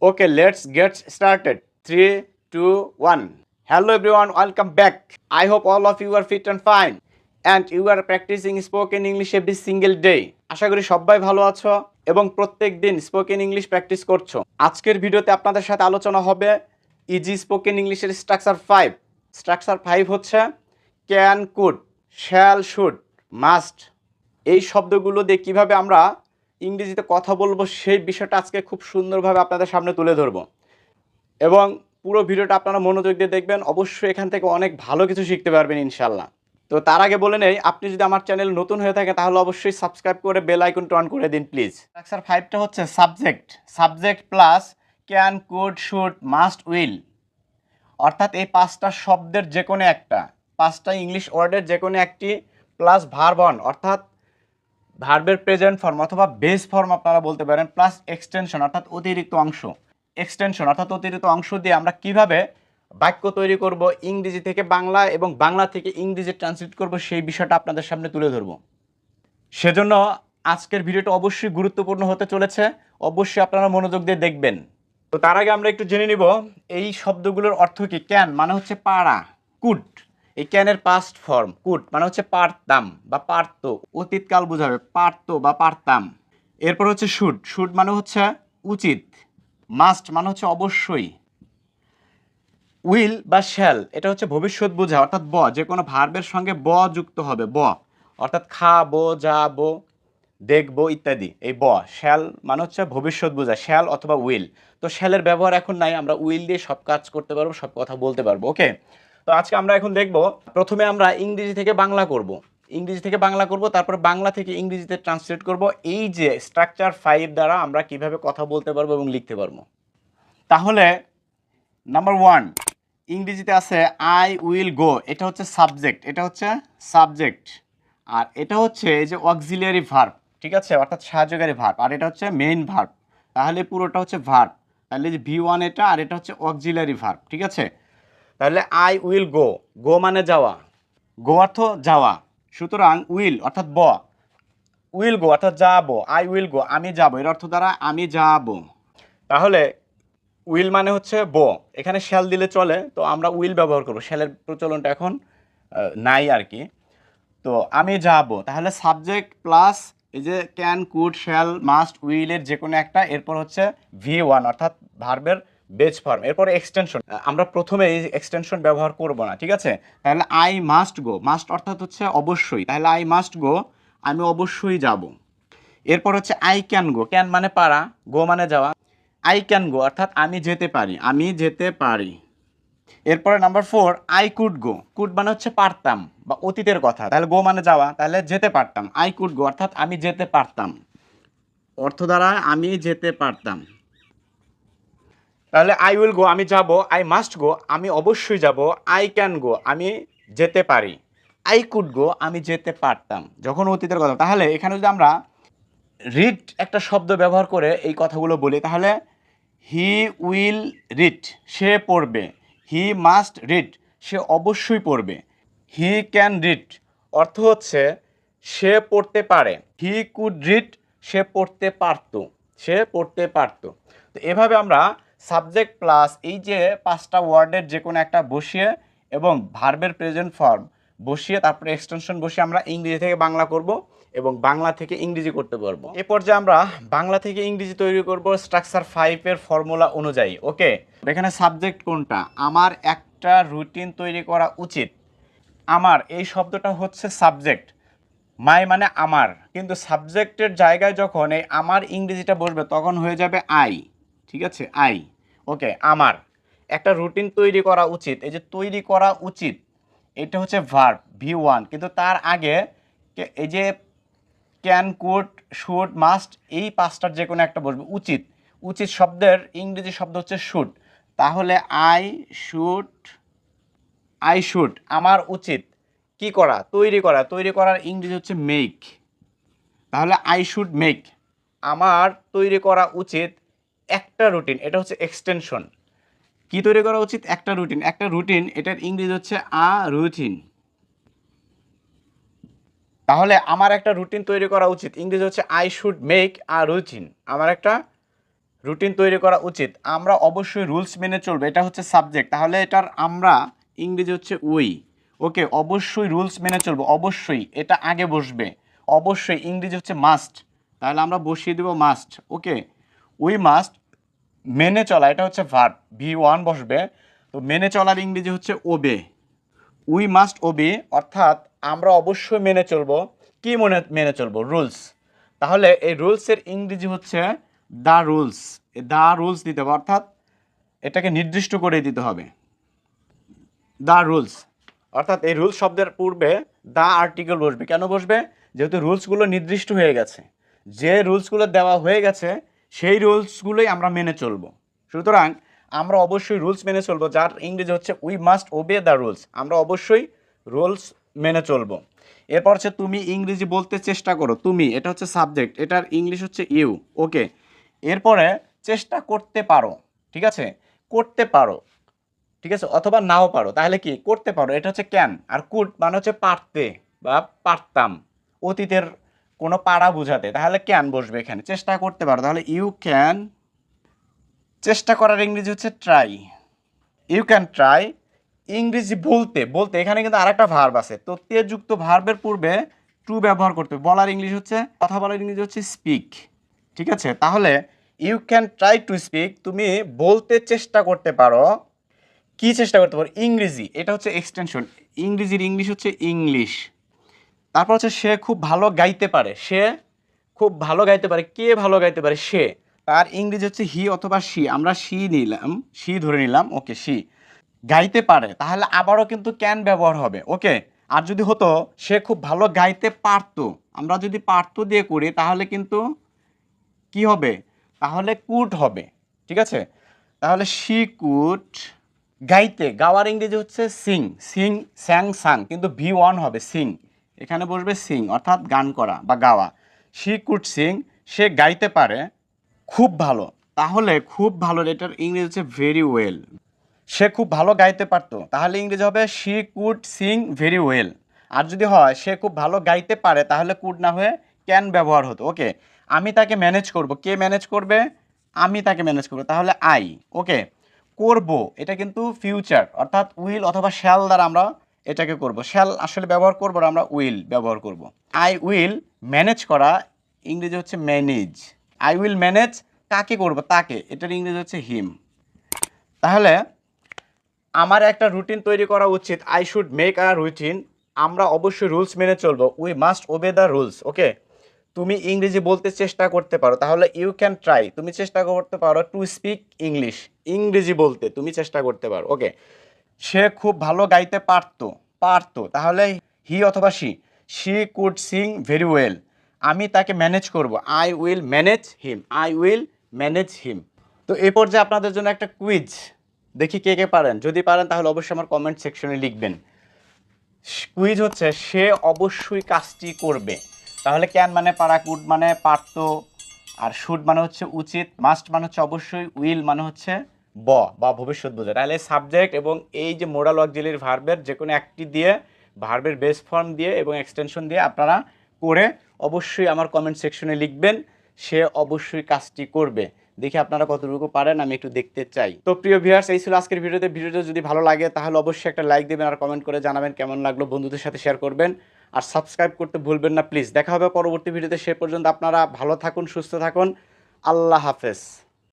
Okay, let's get started. 3, 2, 1. Hello everyone, welcome back. I hope all of you are fit and fine and you are practicing spoken English every single day. আশা করি সবাই ভালো আছো এবং প্রত্যেক দিন spoken English practice করছো। আজকের ভিডিওতে আপনাদের সাথে আলোচনা হবে ইজি স্পোকেন ইংলিশের স্ট্রাকচার 5। স্ট্রাকচার 5 হচ্ছে can, could, shall, should, must. এই শব্দগুলো দিয়ে কীভাবে আমরা ইংরেজিতে কথা বলবো সেই বিষয়টা আজকে খুব সুন্দরভাবে আপনাদের সামনে তুলে ধরবো এবং পুরো ভিডিওটা আপনারা মনোযোগ দিয়ে দেখবেন। অবশ্যই এখান থেকে অনেক ভালো কিছু শিখতে পারবেন ইনশাল্লাহ। তো তার আগে বলে নেই, আপনি যদি আমার চ্যানেল নতুন হয়ে থাকে তাহলে অবশ্যই সাবস্ক্রাইব করে বেল আইকনটা অন করে দিন প্লিজ। স্ট্রাকচার 5টা হচ্ছে subject plus can, could, should, must, will. অর্থাৎ এই 5টা শব্দের যে কোনো একটা, 5টা ইংলিশ ওয়ার্ডের যে কোনো একটি প্লাস ভার্ব অন অর্থাৎ ভার্বের প্রেজেন্ট ফর্ম অথবা বেস ফর্ম আপনারা বলতে পারেন, প্লাস এক্সটেনশন অর্থাৎ অতিরিক্ত অংশ দিয়ে আমরা কিভাবে বাক্য তৈরি করব, ইংরেজি থেকে বাংলা এবং বাংলা থেকে ইংরেজি ট্রান্সলেট করব সেই বিষয়টা আপনাদের সামনে তুলে ধরব। সেজন্য আজকের ভিডিওটা অবশ্যই গুরুত্বপূর্ণ হতে চলেছে, অবশ্যই আপনারা মনোযোগ দিয়ে দেখবেন। তো তার আগে আমরা একটু জেনে নিব এই শব্দগুলোর অর্থ কি। ক্যান মানে হচ্ছে পারা, কুড, এই ক্যানের পাস্ট ফর্ম, কুড মানে হচ্ছে পারতাম বা পারত, অতীতকাল বোঝাবে, পারত বা পারতাম। এরপর হচ্ছে শুড মানে হচ্ছে উচিত, মাস্ট মানে হচ্ছে অবশ্যই, উইল বা শ্যাল এটা হচ্ছে ভবিষ্যৎ বোঝা অর্থাৎ যে কোনো ভার্বের সঙ্গে যুক্ত হবে, অর্থাৎ খাবো, যাবো, দেখবো ইত্যাদি। এই শ্যাল মানে হচ্ছে ভবিষ্যৎ বোঝা, শ্যাল অথবা উইল। তো শ্যালের ব্যবহার এখন নাই, আমরা উইল দিয়ে সব কাজ করতে পারবো, সব কথা বলতে পারবো। ওকে, তো আজকে আমরা এখন দেখব, প্রথমে আমরা ইংরেজি থেকে বাংলা করব, তারপরে বাংলা থেকে ইংরেজিতে ট্রান্সলেট করব। এই যে স্ট্রাকচার 5 দ্বারা আমরা কিভাবে কথা বলতে পারবো এবং লিখতে পারবো। তাহলে নাম্বার 1, ইংরেজিতে আছে আই উইল গো, এটা হচ্ছে সাবজেক্ট, আর এটা হচ্ছে এই যে অক্সিলিয়ারি ভার্ব, ঠিক আছে, অর্থাৎ সাহায্যকারী ভার্ব, আর এটা হচ্ছে মেইন ভার্ব। তাহলে পুরোটা হচ্ছে ভার্ব, তাহলে যে V1 এটা, আর এটা হচ্ছে অক্সিলিয়ারি ভার্ব, ঠিক আছে। তাহলে আই উইল গো মানে যাওয়া, গো অর্থ যাওয়া, সুতরাং উইল অর্থাৎ উইল গো অর্থাৎ যাবো, আই উইল গো আমি যাবো, এর অর্থ দ্বারা আমি যাবো। তাহলে উইল মানে হচ্ছে এখানে শ্যাল দিলে চলে, তো আমরা উইল ব্যবহার করবো, শ্যালের প্রচলনটা এখন নাই আর কি। তো আমি যাব, তাহলে সাবজেক্ট প্লাস এই যে ক্যান, কুড, শ্যাল, মাস্ট, উইলের যে কোনো একটা, এরপর হচ্ছে V1 অর্থাৎ ভার্বের বেস ফর্ম, এরপর এক্সটেনশন। আমরা প্রথমে এই এক্সটেনশন ব্যবহার করব না, ঠিক আছে। তাহলে আই মাস্ট গো, মাস্ট অর্থাৎ হচ্ছে অবশ্যই, তাহলে আই মাস্ট গো আমি অবশ্যই যাব। এরপর হচ্ছে আই ক্যান গো, ক্যান মানে পারা, গো মানে যাওয়া, আই ক্যান গো অর্থাৎ আমি যেতে পারি। এরপরে number 4, I could go, could মানে হচ্ছে পারতাম বা অতীতের কথা, তাহলে গো মানে যাওয়া, তাহলে যেতে পারতাম, আই কুড গো অর্থাৎ আমি যেতে পারতাম, অর্থ দ্বারা আমি যেতে পারতাম। তাহলে আই উইল গো আমি যাব, আই মাস্ট গো আমি অবশ্যই যাব, আই ক্যান গো আমি যেতে পারি, আই কুড গো আমি যেতে পারতাম, যখন অতীতের কথা। তাহলে এখানে যদি আমরা রিড একটা শব্দ ব্যবহার করে এই কথাগুলো বলি, তাহলে হি উইল রিড সে পড়বে, হি মাস্ট রিড সে অবশ্যই পড়বে, হি ক্যান রিড অর্থ হচ্ছে সে পড়তে পারে, হি কুড রিড সে পড়তে পারত। তো এভাবে আমরা সাবজেক্ট প্লাস এই যে 5টা ওয়ার্ডের যে কোনো একটা বসিয়ে এবং ভার্বের প্রেজেন্ট ফর্ম বসিয়ে, তারপরে এক্সটেনশন বসিয়ে আমরা ইংরেজি থেকে বাংলা করব এবং বাংলা থেকে ইংরেজি করতে পারবো। এ পর্যায়ে আমরা বাংলা থেকে ইংরেজি তৈরি করব স্ট্রাকচার 5-এর ফর্মুলা অনুযায়ী। ওকে, এখানে সাবজেক্ট কোনটা, আমার একটা রুটিন তৈরি করা উচিত। আমার এই শব্দটা হচ্ছে সাবজেক্ট, মাই মানে আমার, কিন্তু সাবজেক্টের জায়গায় যখন এই আমার ইংরেজিটা বসবে তখন হয়ে যাবে আই, ঠিক আছে, আই। ওকে, আমার একটা রুটিন তৈরি করা উচিত, এই যে তৈরি করা উচিত এটা হচ্ছে ভার্ব V1, কিন্তু তার আগে এই যে ক্যান, কুড, শুড, মাস্ট এই 5টার যে কোনো একটা বসবে। উচিত শব্দের ইংরেজি শব্দ হচ্ছে শুড, তাহলে আই শুড আমার উচিত কি করা, তৈরি করার ইংরেজি হচ্ছে মেক, তাহলে আই শুড মেক আমার তৈরি করা উচিত একটা রুটিন, এটা হচ্ছে এক্সটেনশন। কি তৈরি করা উচিত, একটা রুটিন, এটার ইংরেজি হচ্ছে আ রুটিন। তাহলে আমার একটা রুটিন তৈরি করা উচিত, ইংরেজি হচ্ছে I should make a routine, আমার একটা রুটিন তৈরি করা উচিত। আমরা অবশ্যই রুলস মেনে চলবো, এটা হচ্ছে সাবজেক্ট, তাহলে এটার আমরা ইংরেজি হচ্ছে উই। ওকে, অবশ্যই রুলস মেনে চলবো, অবশ্যই এটা আগে বসবে। অবশ্যই ইংরেজি হচ্ছে মাস্ট, তাহলে আমরা বসিয়ে দেবো মাস্ট। ওকে, উই মাস্ট, মেনে চলা এটা হচ্ছে ভার্ব, V1 বসবে। তো মেনে চলার ইংরেজি হচ্ছে ওবে। উই মাস্ট ওবে, অর্থাৎ আমরা অবশ্যই মেনে চলবো। কি মেনে চলবো? রুলস। তাহলে এই রুলসের ইংরেজি হচ্ছে দ্য রুলস। দ্য রুলস দিতে হবে, অর্থাৎ এটাকে নির্দিষ্ট করে দিতে হবে। দ্য রুলস, অর্থাৎ এই রুলস শব্দের পূর্বে দ্য আর্টিকেল বসবে। কেন বসবে? যেহেতু রুলসগুলো নির্দিষ্ট হয়ে গেছে, যে রুলসগুলো দেওয়া হয়ে গেছে সেই রুলসগুলোই আমরা মেনে চলবো। সুতরাং আমরা অবশ্যই রুলস মেনে চলবো, যার ইংরেজি হচ্ছে we must obey the rules. আমরা অবশ্যই রুলস মেনে চলবো। এরপর হচ্ছে তুমি ইংরেজি বলতে চেষ্টা করো। তুমি, এটা হচ্ছে সাবজেক্ট, এটার ইংলিশ হচ্ছে ইউ। ওকে, এরপরে চেষ্টা করতে পারো, ঠিক আছে, করতে পারো, ঠিক আছে, অথবা নাও পারো, তাহলে কি করতে পারো, এটা হচ্ছে ক্যান। আর কুড মানে হচ্ছে পারতে বা পারতাম, অতীতের কোনো পারা বোঝাতে, তাহলে ক্যান বসবে এখানে। চেষ্টা করতে পারো, তাহলে ইউ ক্যান। চেষ্টা করার ইংরেজি হচ্ছে ট্রাই। You can try. ইংরেজি বলতে, বলতে এখানে কিন্তু আরেকটা ভার্ব আছে, তো তে যুক্ত ভার্বের পূর্বে টু ব্যবহার করতে হবে। বলার ইংলিশ হচ্ছে, কথা বলার ইংরেজি হচ্ছে স্পিক, ঠিক আছে। তাহলে you can try to speak, তুমি বলতে চেষ্টা করতে পারো। কি চেষ্টা করতে পারো? ইংরেজি, এটা হচ্ছে এক্সটেনশন, ইংরেজির ইংলিশ হচ্ছে ইংলিশ। তারপর হচ্ছে সে খুব ভালো গাইতে পারে। সে খুব ভালো গাইতে পারে। কে ভালো গাইতে পারে? সে। তার ইংরেজি হচ্ছে হি অথবা শি, আমরা শি নিলাম, শি ধরে নিলাম। ওকে, শি গাইতে পারে, তাহলে আবারও কিন্তু ক্যান ব্যবহার হবে। ওকে, আর যদি হতো সে খুব ভালো গাইতে পারতো, আমরা যদি পারতো দিয়ে করি তাহলে কিন্তু কি হবে? তাহলে কুড হবে, ঠিক আছে। তাহলে শি কুড, গাইতে, গাওয়ার ইংরেজি হচ্ছে সিং। সিং, স্যাং, সাং, কিন্তু V1 হবে, সিং, এখানে বসবে সিং, অর্থাৎ গান করা বা গাওয়া। শি কুড সিং, সে গাইতে পারে খুব ভালো, তাহলে খুব ভালো এটার ইংরেজি হচ্ছে ভেরি ওয়েল। সে খুব ভালো গাইতে পারতো, তাহলে ইংরেজি হবে she could sing very well. আর যদি হয় সে খুব ভালো গাইতে পারে, তাহলে কুড না হয়ে ক্যান ব্যবহার হতো। ওকে, আমি তাকে ম্যানেজ করব। কে ম্যানেজ করবে? আমি তাকে ম্যানেজ করব, তাহলে আই। ওকে, করব, এটা কিন্তু ফিউচার, অর্থাৎ উইল অথবা শ্যাল দ্বারা আমরা এটাকে করব। শ্যাল আসলে ব্যবহার করব না, আমরা উইল ব্যবহার করব। আই উইল ম্যানেজ করা, ইংরেজি হচ্ছে ম্যানেজ। আই উইল ম্যানেজ, কাকে করব? তাকে, এটার ইংরেজি হচ্ছে হিম। তাহলে আমার একটা রুটিন তৈরি করা উচিত। I should make a routine, আমরা অবশ্যই রুলস মেনে চলবো। We must obey the rules. Okay, তুমি ইংরেজি বলতে চেষ্টা করতে পারো, তাহলে ইউ ক্যান ট্রাই, তুমি চেষ্টা করতে পারো টু স্পিক ইংলিশ, ইংরেজি বলতে তুমি চেষ্টা করতে পারো। ওকে, সে খুব ভালো গাইতে পারতো, পারতো, তাহলে হি অথবা she, she could sing very well, আমি তাকে ম্যানেজ করব। I will manage him, I will manage him. তো এই পর্যায়ে আপনাদের জন্য একটা কুইজ, দেখি কে কে পারেন। যদি পারেন তাহলে অবশ্যই আমার কমেন্ট সেকশনে লিখবেন। কুইজ হচ্ছে সে অবশ্যই কাজটি করবে, তাহলে ক্যান মানে পারা, কুড মানে পারতো, আর শুড মানে হচ্ছে উচিত, মাস্ট মানে হচ্ছে অবশ্যই, উইল মানে হচ্ছে বা ভবিষ্যৎ বোঝায়। তাহলে সাবজেক্ট এবং এই যে মোডাল অক্সিলিয়ারি ভার্বের যে কোনো একটি দিয়ে, ভার্বের বেস ফর্ম দিয়ে এবং এক্সটেনশন দিয়ে আপনারা করে অবশ্যই আমার কমেন্ট সেকশনে লিখবেন সে অবশ্যই কাজটি করবে। দেখি আপনারা কতটুকু পারেন, আমি একটু দেখতে চাই। তো প্রিয় ভিউয়ার্স, এই ছিল আজকের ভিডিওতে। ভিডিওটা যদি ভালো লাগে তাহলে অবশ্যই একটা লাইক দেবেন আর কমেন্ট করে জানাবেন কেমন লাগলো, বন্ধুদের সাথে শেয়ার করবেন আর সাবস্ক্রাইব করতে ভুলবেন না প্লিজ। দেখা হবে পরবর্তী ভিডিওতে, সে পর্যন্ত আপনারা ভালো থাকুন, সুস্থ থাকুন, আল্লাহ হাফেজ।